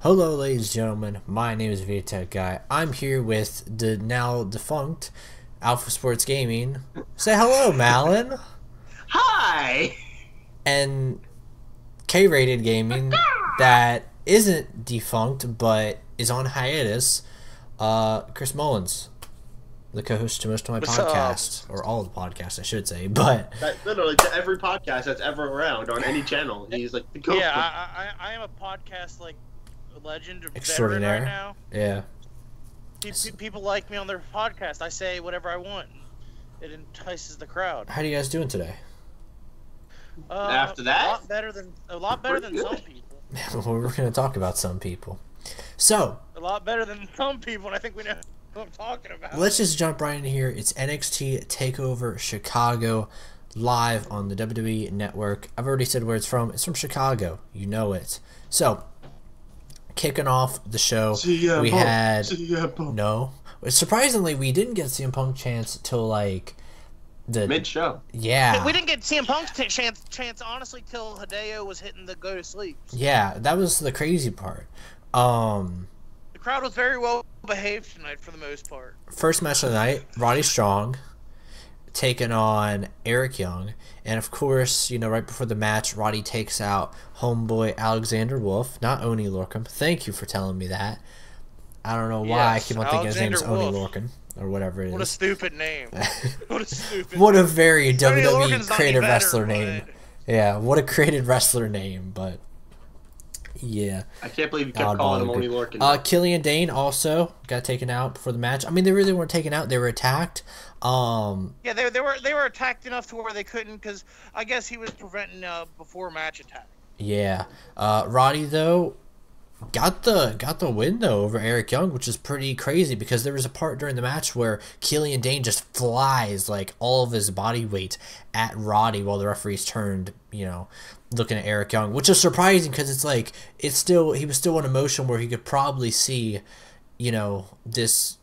Hello, ladies and gentlemen. My name is VTech Guy. I'm here with the now defunct Alpha Sports Gaming. Say hello, Malin. Hi! And K-Rated Gaming, that isn't defunct but is on hiatus. Chris Mullins, the co-host to most of my podcasts, or all of the podcasts, I should say. But Literally to every podcast that's ever around on any channel, he's like the co-host. Yeah, I am a podcast legend or extraordinaire. veteran right now. Yeah. People like me on their podcast. I say whatever I want. It entices the crowd. How are you guys doing today? After that, a lot better than some people. Well, we're going to talk about some people. So, a lot better than some people, and I think we know what I'm talking about. Let's just jump right in here. It's NXT Takeover Chicago, live on the WWE Network. I've already said where it's from. It's from Chicago. You know it. So, kicking off the show, we had no. Surprisingly, we didn't get CM Punk chance till like the mid-show. Yeah, we didn't get CM Punk's chance honestly till Hideo was hitting the go to sleep. Yeah, that was the crazy part. The crowd was very well behaved tonight for the most part. First match of the night, Roddy Strong taking on Eric Young, and of course, you know, right before the match, Roddy takes out homeboy Alexander Wolf, not Oni Lorcan. Thank you for telling me that. I don't know why I keep on thinking his name is Oni Lorcan or whatever it is. What a stupid name. What a stupid What a name. very WWE creative better, wrestler name. Yeah, what a creative wrestler name, but yeah. I can't believe you kept calling him Oni Lorcan. Killian Dane also got taken out before the match. I mean, they really weren't taken out; they were attacked. Yeah, they were attacked enough to where they couldn't, because I guess he was preventing before match attack. Yeah, Roddy though got the win though over Eric Young, which is pretty crazy because there was a part during the match where Killian Dane just flies like all of his body weight at Roddy while the referees turned, you know, looking at Eric Young, which is surprising because it's like he was still in a motion where he could probably see, you know, this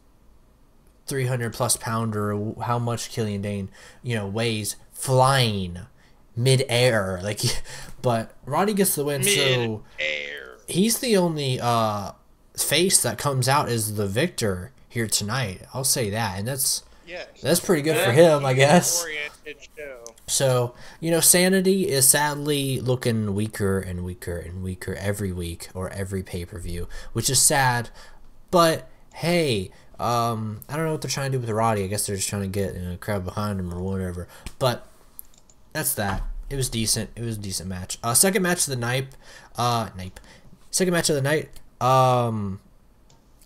300+ pounder, how much Killian Dane, you know, weighs, flying mid-air, like, but Roddy gets the win. So he's the only face that comes out as the victor here tonight. I'll say that, and that's pretty good for him, I guess. So, you know, Sanity is sadly looking weaker and weaker and weaker every week or every pay-per-view, which is sad. But hey, I don't know what they're trying to do with Roddy. I guess they're just trying to get a crowd behind him or whatever. But that's that. It was decent. It was a decent match. Second match of the night. Second match of the night.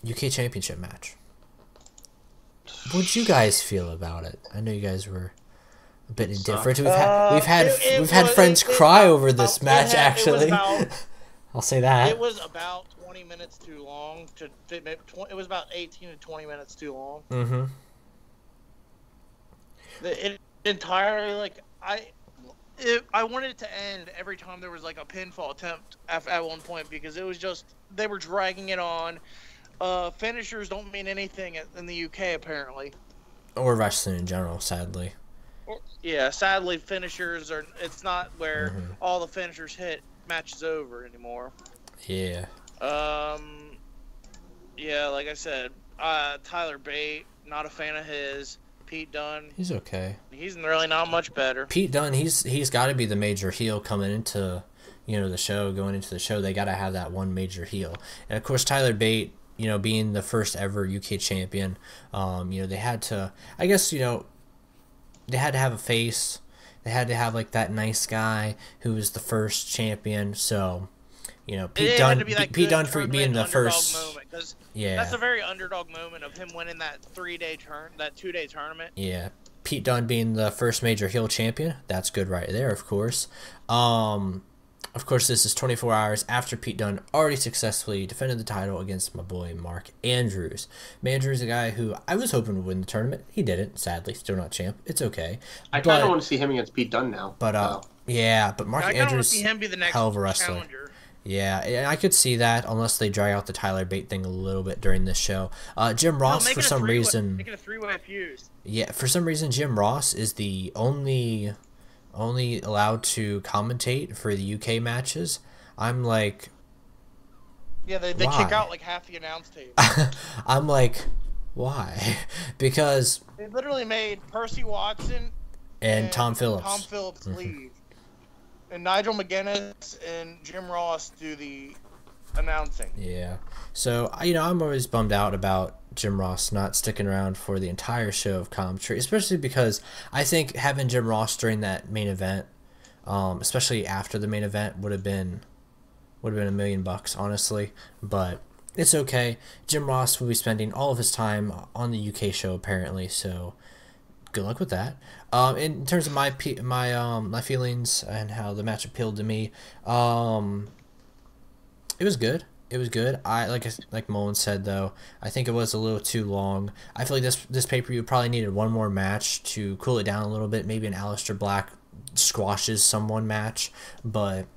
UK Championship match. What'd you guys feel about it? I know you guys were a bit indifferent. We've had friends cry over this match. Actually, I'll say that it was about 20 minutes too long. It was about 18 to 20 minutes too long. Mm-hmm. It entirely, like, I wanted it to end every time there was like a pinfall attempt at one point, because it was just, they were dragging it on. Finishers don't mean anything in the UK apparently, or wrestling in general, sadly. Yeah, sadly, finishers are. It's not where all the finishers hit, match is over anymore. Yeah. Yeah, like I said, Tyler Bate, not a fan of his. Pete Dunne, he's okay. He's really not much better. Pete Dunne, he's got to be the major heel coming into, you know, the show. Going into the show, they got to have that one major heel. And of course, Tyler Bate, you know, being the first ever UK champion, you know, they had to, I guess, you know, they had to have a face. They had to have like that nice guy who was the first champion. So, you know, Pete Dunne for being the first. Yeah, that's a very underdog moment of him winning that 2-day tournament. Yeah, Pete Dunne being the first major heel champion. That's good right there, of course. Of course, this is 24 hours after Pete Dunne already successfully defended the title against my boy Mark Andrews. Andrews, a guy who I was hoping would win the tournament. He didn't, sadly. Still not champ. It's okay. I kind of want to see him against Pete Dunne now. But yeah, but Mark Andrews, want to see him be the next hell of a wrestler. Challenger. Yeah, and I could see that unless they drag out the Tyler Bate thing a little bit during this show. Jim Ross, for some reason, make it a three-way fuse. Yeah, for some reason, Jim Ross is the only allowed to commentate for the UK matches. I'm like, Yeah, they Why? kick out like half the announce table. I'm like, why? Because They literally made Percy Watson and Tom Tom Phillips. Phillips leave, and Nigel McGuinness and Jim Ross do the announcing. Yeah. So, I'm always bummed out about Jim Ross not sticking around for the entire show of commentary, especially because I think having Jim Ross during that main event, especially after the main event, would have been $1 million, honestly. But it's okay. Jim Ross will be spending all of his time on the UK show, apparently, so good luck with that. In terms of my feelings and how the match appealed to me, it was good. It was good. Like Mullen said, though, I think it was a little too long. I feel like this pay-per-view probably needed one more match to cool it down a little bit. Maybe an Aleister Black squashes someone match, but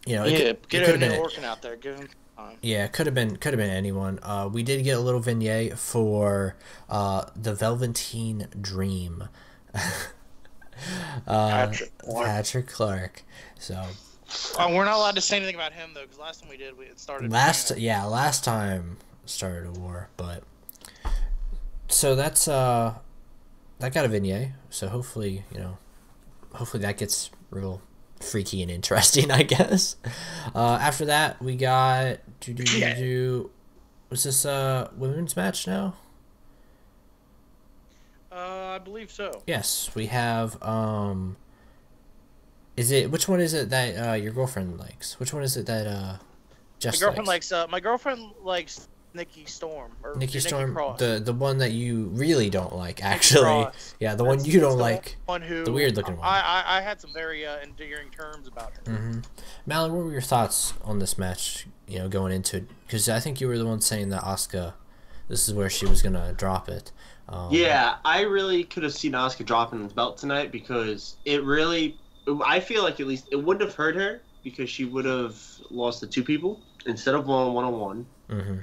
it could have been working out there. Give him time. Yeah, it could have been anyone. We did get a little vignette for the Velveteen Dream, Patrick Clark. So. We're not allowed to say anything about him though, because last time we did, it started. Last time started a war, but so that got a vignette. So hopefully that gets real freaky and interesting, I guess. After that, we got was this a women's match now? I believe so. Yes, we have. Which one is it that your girlfriend likes? Which one is it that Jess likes? My girlfriend likes Nikki Storm. Nikki Storm, the one that you really don't like, actually. Yeah, the one you don't like. The weird looking one. I had some very endearing terms about her. Mm-hmm. Malin, what were your thoughts on this match? Going into it, because I think you were the one saying that Asuka, this is where she was gonna drop it. Yeah, I really could have seen Asuka dropping the belt tonight, because I feel like at least it wouldn't have hurt her, because she would have lost to 2 people instead of one-on-one. Mm-hmm.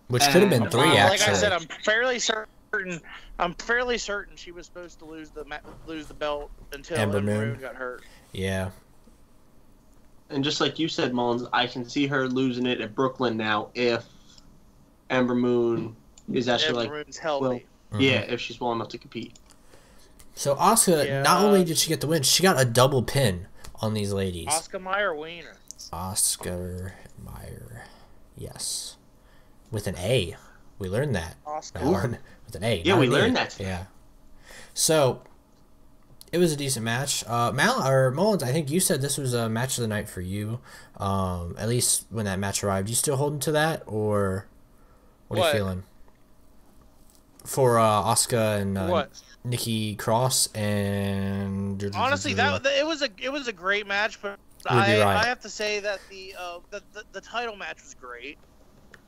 Which could have been 3, actually. Like I said, I'm fairly certain she was supposed to lose the belt until Ember Moon got hurt. Yeah. And just like you said, Mullins, I can see her losing it at Brooklyn now if Ember Moon is actually Moon's healthy. Yeah, if she's well enough to compete. So Asuka, not only did she get the win, she got a double pin on these ladies. Oscar Mayer Wiener. Oscar Mayer, yes, with an A. We learned that. Oscar. With an A. Yeah, we learned that. Yeah. So it was a decent match. Mullins, I think you said this was a match of the night for you. At least when that match arrived. You still holding to that, or what are you feeling? For Asuka and Nikki Cross and honestly, it was a great match, but I have to say that the title match was great.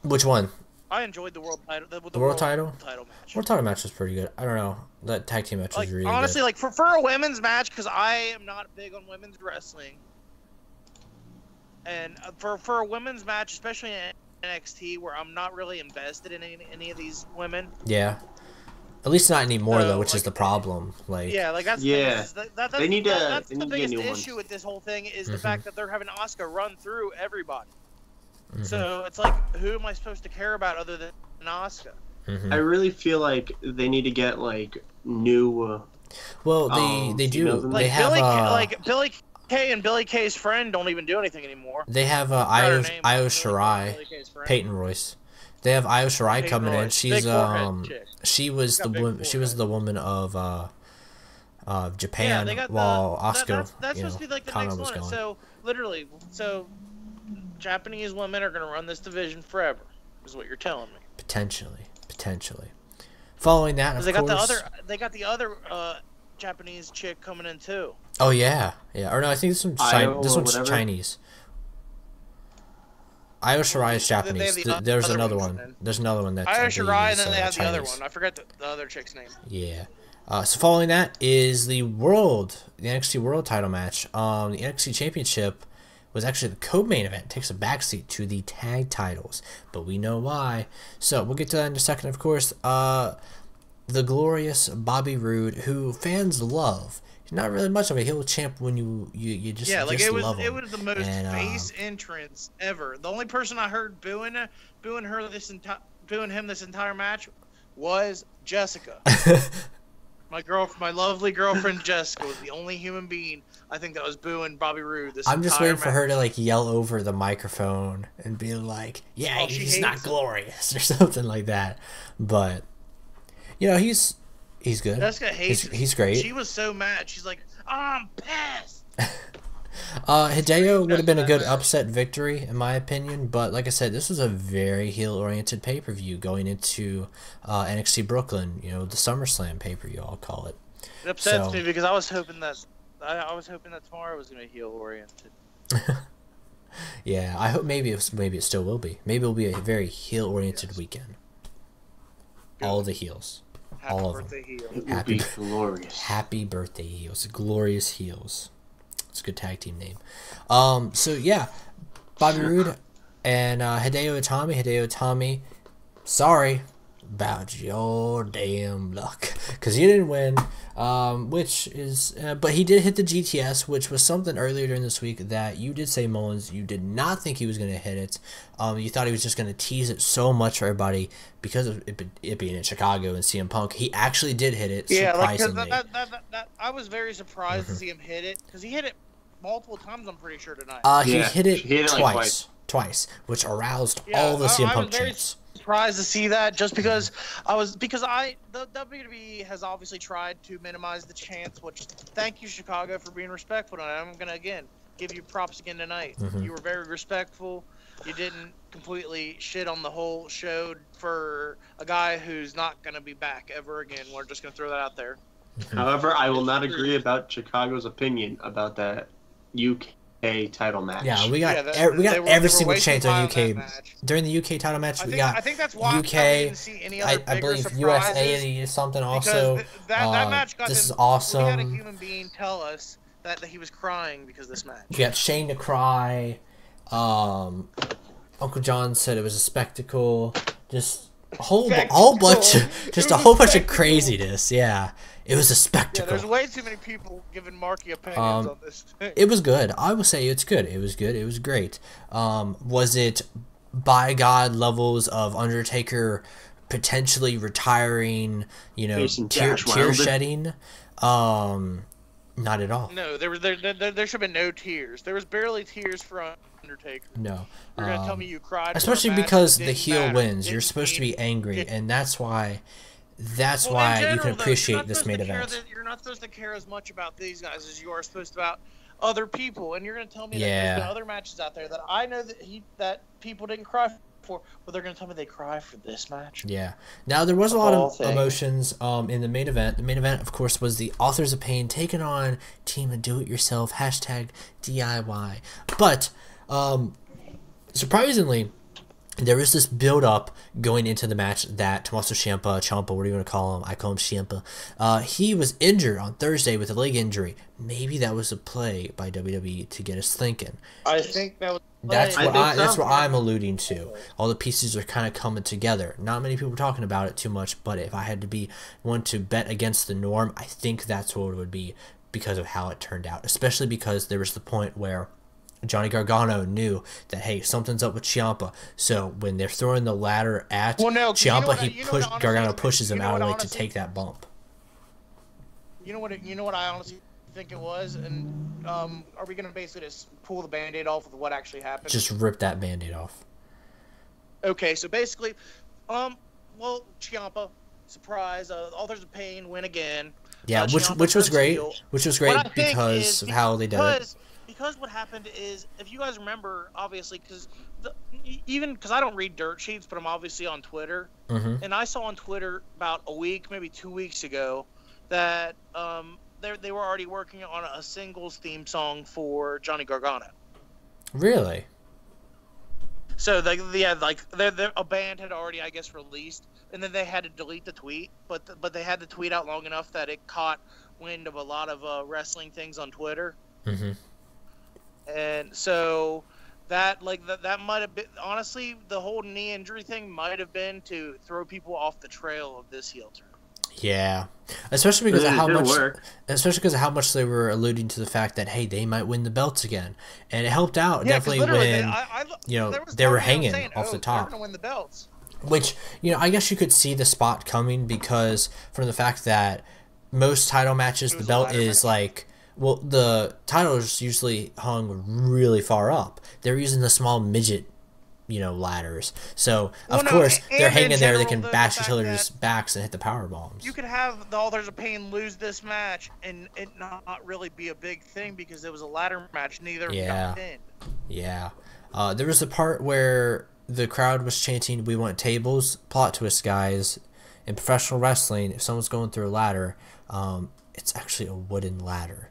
Which one? I enjoyed the world title. The world title match. World title match was pretty good. I don't know, that tag team match was really honestly good. like for a women's match, because I am not big on women's wrestling, and for a women's match, especially in NXT, where I'm not really invested in any of these women. Yeah. At least not anymore, though, which is the problem. That's they need to. That's the biggest issue with this whole thing is the fact that they're having Asuka run through everybody. Mm-hmm. So it's like, who am I supposed to care about other than Asuka? Mm-hmm. I really feel like they need to get new. They do. Like they have Billy Kay and Billy Kay's friend don't even do anything anymore. They have Io Shirai, Peyton Royce. They have Io Shirai coming in. She's she was the woman of Japan while Asuka that's supposed to be like the next one. Gone. So literally, Japanese women are going to run this division forever. Is what you're telling me? Potentially. Following that, of course, they got the other Japanese chick coming in too. Oh yeah. Or no, I think this one's Chinese. Io Shirai is Japanese. There's another one. There's another one that's Io Shirai, and then they have Chinese. the other one. I forgot the other chick's name. Yeah. So following that is the NXT World title match. The NXT Championship was actually the co-main event. It takes a backseat to the tag titles, but we know why. So we'll get to that in a second, of course. The the glorious Bobby Roode, who fans love. He's not really much of a heel champ when you just love him. It was the most And, face entrance ever. The only person I heard booing him this entire match was Jessica. My lovely girlfriend Jessica was the only human being I think that was booing Bobby Roode this I'm just entire waiting for match. her to like yell over the microphone and be like, "Yeah, Oh, she he's not hates him. glorious" or something like that. But he's good. Jessica hates him. He's great. She was so mad. She's like, "I'm pissed." Hideo would have been a good upset victory in my opinion, but like I said, this was a very heel-oriented pay-per-view going into NXT Brooklyn. The SummerSlam pay-per-view, I'll call it. It upsets me because I was hoping that tomorrow was going to be heel oriented. Yeah, I hope maybe it still will be. Maybe it'll be a very heel-oriented weekend. Good. All the heels. Happy All of birthday, heel. It would be glorious. Happy birthday heels. Glorious heels. It's a good tag team name. So yeah, Bobby Roode and Hideo Itami. Hideo Itami, sorry about your damn luck, because he didn't win. Which is, but he did hit the GTS, which was something earlier during this week that you did say, Mullins, you did not think he was going to hit it. You thought he was just going to tease it so much for everybody because of it being in Chicago and CM Punk. He actually did hit it, surprisingly. I was very surprised to see him hit it, because he hit it multiple times, I'm pretty sure, tonight. He hit it twice, which aroused all the CM Punk chants. Surprised to see that, just because the WWE has obviously tried to minimize the chants, which thank you, Chicago, for being respectful, and I'm gonna again give you props again tonight. You were very respectful. You didn't completely shit on the whole show for a guy who's not gonna be back ever again. We're just gonna throw that out there. However, I will not agree about Chicago's opinion about that UK title match. Yeah, we got every single chant on UK during the UK title match. I think that's why UK. I didn't see any other I believe USA something also. That match got this is awesome. We had a human being tell us that he was crying because of this match. We got Shane to cry. Uncle John said it was a spectacle. Just a whole bunch of craziness. Yeah. It was a spectacle. Yeah, there's way too many people giving Marky opinions on this thing. It was good. I will say it's good. It was good. It was great. Was it by God levels of Undertaker potentially retiring, tear shedding? Not at all. No, there should have been no tears. There was barely tears for Undertaker. No. You're going to tell me you cried? Especially because the heel wins. You're supposed to be angry, and that's why... That's why you can appreciate this main event. You're not supposed to care as much about these guys as you are supposed to about other people, and you're going to tell me that there's been other matches out there that I know that people didn't cry for, but they're going to tell me they cry for this match. Yeah. Now there was a lot of emotions in the main event. The main event, of course, was the Authors of Pain taking on Team of Do It Yourself #DIY. But surprisingly, there was this build-up going into the match that Tommaso Ciampa, what do you want to call him? I call him Ciampa. He was injured on Thursday with a leg injury. Maybe that was a play by WWE to get us thinking. I think that was. That's what I'm alluding to. All the pieces are kind of coming together. Not many people are talking about it too much, but if I had to be one to bet against the norm, I think that's what it would be because of how it turned out. Especially because there was the point where Johnny Gargano knew that, hey, something's up with Ciampa. So when they're throwing the ladder at Ciampa, Gargano pushes him out of the way to take that bump. You know what I honestly think it was, and are we gonna basically just pull the Band-Aid off of what actually happened? Just rip that Band-Aid off. Okay, so basically, Ciampa, surprise, Authors of Pain win again. Yeah, which was great. Which was great because of how they did it. Because what happened is, if you guys remember, obviously, because I don't read dirt sheets, but I'm obviously on Twitter, and I saw on Twitter about a week, maybe 2 weeks ago, that they were already working on a singles theme song for Johnny Gargano. Really? So a band had already, I guess, released, and then they had to delete the tweet, but they had the tweet out long enough that it caught wind of a lot of wrestling things on Twitter. And so that might have been, honestly, the whole knee injury thing might have been to throw people off the trail of this heel turn. Yeah, especially because of It how didn't much, work. especially because of how much they were alluding to the fact that hey, they might win the belts again, and it helped out Yeah, because definitely literally, when there was they were part of me that was hanging saying, off the they're top. gonna win the belts. Which, I guess you could see the spot coming because from the fact that most title matches, It the was a belt ladder is match. like, well, the title is usually hung really far up. They're using the small midget, ladders. So, Well, of no, course, they're and in hanging there. They general, can the bash each fact other's that backs and hit the power bombs. you could have the Authors of Pain lose this match and it not really be a big thing because it was a ladder match. Neither of them Yeah. got pinned. Yeah. There was a part where the crowd was chanting, "We want tables." Plot twist, guys. In professional wrestling, if someone's going through a ladder, it's actually a wooden ladder.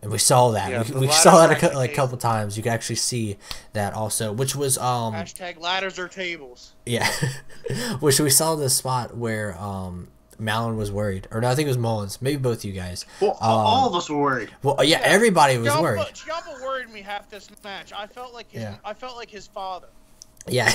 And we saw that. Yeah, we the saw that ladders are a actually couple times. You could actually see that also, which was Hashtag ladders or tables. yeah, which we saw the spot where Malin was worried, or no, I think it was Mullins. Maybe both you guys. Well, all of us were worried. Well, yeah, everybody was worried. Ciampa worried me half this match. I felt like his father. Yeah,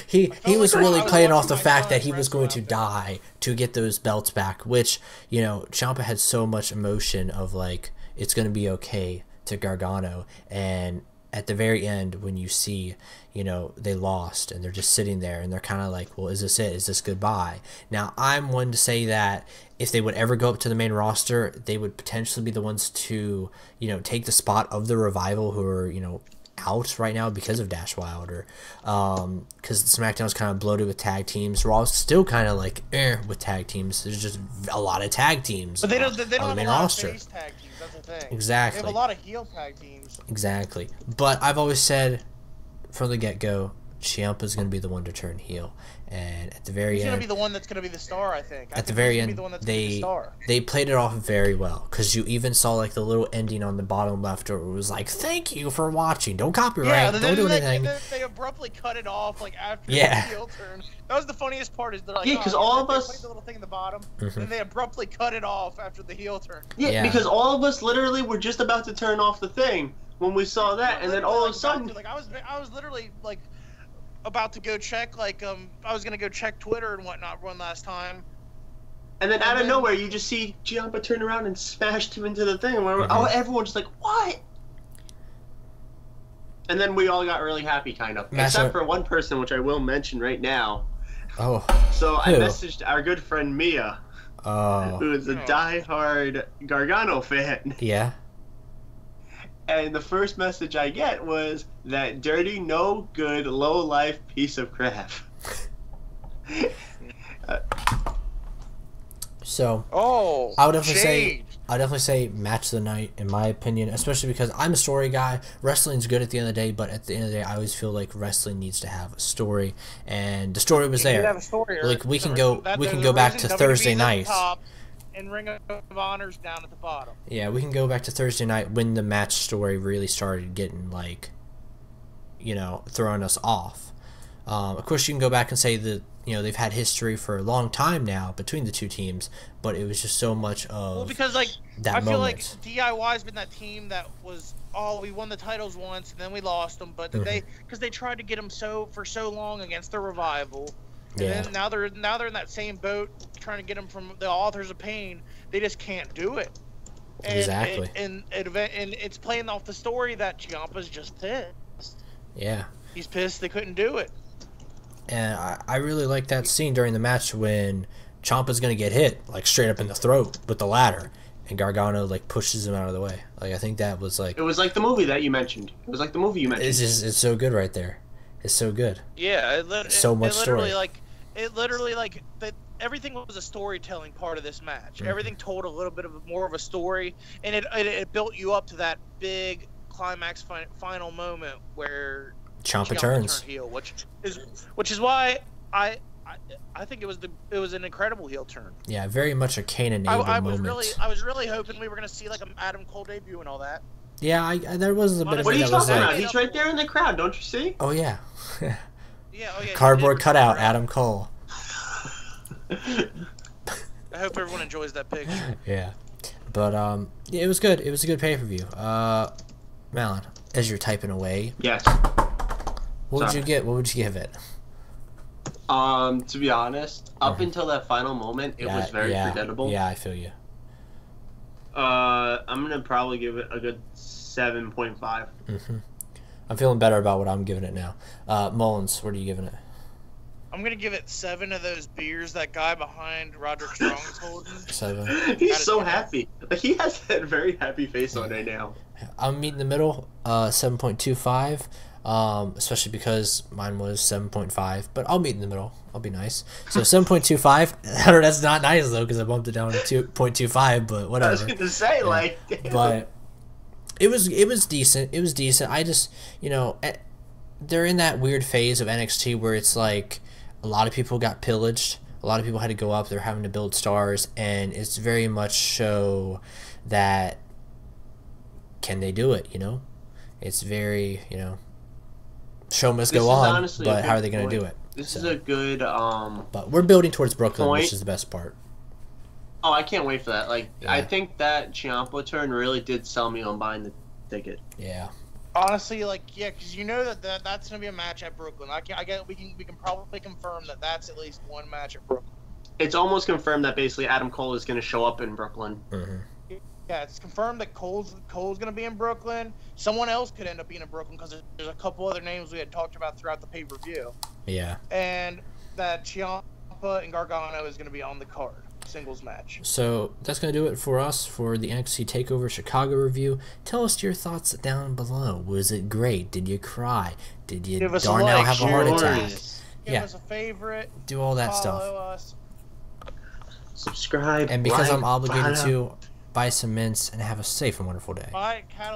he was like really I was playing off watching the my fact son that he was wrestle going out to there. die to get those belts back, which, Ciampa had so much emotion of, like, it's going to be okay to Gargano, and at the very end, when you see, they lost, and they're just sitting there, and they're kind of like, well, is this it? Is this goodbye? Now, I'm one to say that if they would ever go up to the main roster, they would potentially be the ones to, take the spot of the Revival, who are, out right now because of Dash Wilder, because SmackDown's kind of bloated with tag teams. Raw's still kind of like with tag teams. There's just a lot of tag teams, But they don't on have the a main lot roster. of face tag teams. That's the thing. Exactly. They have a lot of heel tag teams. Exactly. But I've always said from the get-go, Ciampa's going to be the one to turn heel, and at the very He's end, going to be the one that's going to be the star, I think. at the very he's end, gonna be the one that's gonna be the star. they played it off very well, because you even saw like the little ending on the bottom left where it was like, "Thank you for watching. Don't copyright. Don't do anything." They abruptly cut it off like after Yeah. the heel turn. That was the funniest part. Is they're like, Yeah, 'cause oh, all of they us- played the little thing in the bottom, Mhm. and they abruptly cut it off after the heel turn. Yeah, Yeah. because all of us literally were just about to turn off the thing when we saw that, and then all of a sudden, I was literally like about to go check I was gonna go check Twitter and whatnot one last time. and then out and of then- nowhere, you just see Ciampa turn around and smashed him into the thing, and everyone's just like, "What?" And then we all got really happy, kind of, Master- except for one person, which I will mention right now. Oh, So I Who? messaged our good friend Mia, oh, who is a Oh. diehard Gargano fan. yeah. And the first message I get was that dirty, no good, low life piece of crap. So Oh, I would definitely say match of the night, in my opinion, especially because I'm a story guy. Wrestling's good at the end of the day, but at the end of the day, I always feel like wrestling needs to have a story, and the story was there. Like, we can go back to Thursday night. And Ring of Honor's down at the bottom. Yeah, we can go back to Thursday night when the match story really started getting, like, throwing us off. Of course, you can go back and say that, they've had history for a long time now between the two teams, but it was just so much of Well, because I that feel like moment. DIY's been that team that was, we won the titles once and then we lost them, but because they tried to get them for so long against the Revival. And Yeah. then now they're in that same boat trying to get them from the Authors of Pain. They just can't do it. And Exactly. And it's playing off the story that Ciampa's just pissed. Yeah. He's pissed they couldn't do it. And I really like that scene during the match when Ciampa's going to get hit, like, straight up in the throat with the ladder, and Gargano, like, pushes him out of the way. Like, I think that was, like... It was like the movie that you mentioned. It's so good right there. It's so good. Yeah, So much literally, story. everything was a storytelling part of this match. Mhm. Everything told a little bit of more of a story, and it built you up to that big climax final moment where Ciampa turns. turned heel, which is why I think it was an incredible heel turn. Yeah, very much a Cain and Abel I was moment. really hoping we were gonna see like an Adam Cole debut and all that. Yeah, there was a bit of What it are you that was talking like, about? He's right there in the crowd, don't you see? oh yeah, Yeah, oh yeah. cardboard he did. cutout, Adam Cole. I hope everyone enjoys that picture. Yeah, but yeah, it was good. It was a good pay-per-view. Malin, as you're typing away, Yes. what would Sorry. you get? What would you give it? To be honest, up until that final moment, it was very forgettable. Yeah, I feel you. I'm gonna probably give it a good 7.5. Mm-hmm. I'm feeling better about what I'm giving it now. Mullins, what are you giving it? I'm gonna give it 7 of those beers that guy behind Roderick Strong's holding. 7. He's so happy. Like, he has that very happy face on right now. I'm meeting the middle, 7.25. Especially because mine was 7.5, but I'll meet in the middle. I'll be nice. So 7.25. That's not nice though, because I bumped it down to 2.25. But whatever. I was gonna say, like, damn. But it was decent. It was decent. I just, they're in that weird phase of NXT where it's like a lot of people got pillaged. A lot of people had to go up. They're having to build stars, and it's very much show that can they do it? It's very show must go on, but how are they going to do it? This is a good but we're building towards Brooklyn, which is the best part. Oh, I can't wait for that. Like, I think that Ciampa turn really did sell me on buying the ticket. Yeah. Honestly, because that's gonna be a match at Brooklyn. We can probably confirm that that's at least one match at Brooklyn. It's almost confirmed that basically Adam Cole is going to show up in Brooklyn. Mm-hmm. Yeah, it's confirmed that Cole's gonna be in Brooklyn. Someone else could end up being in Brooklyn because there's a couple other names we had talked about throughout the pay-per-view. Yeah. And that Ciampa and Gargano is gonna be on the card. Singles match. So that's going to do it for us for the Nxt Takeover Chicago review. Tell us your thoughts down below. Was it great? Did you cry? Did you Darnell have a heart attack? Give us a favorite. Do all that stuff. Us. Subscribe. And because I'm obligated to, buy some mints and have a safe and wonderful day. Buy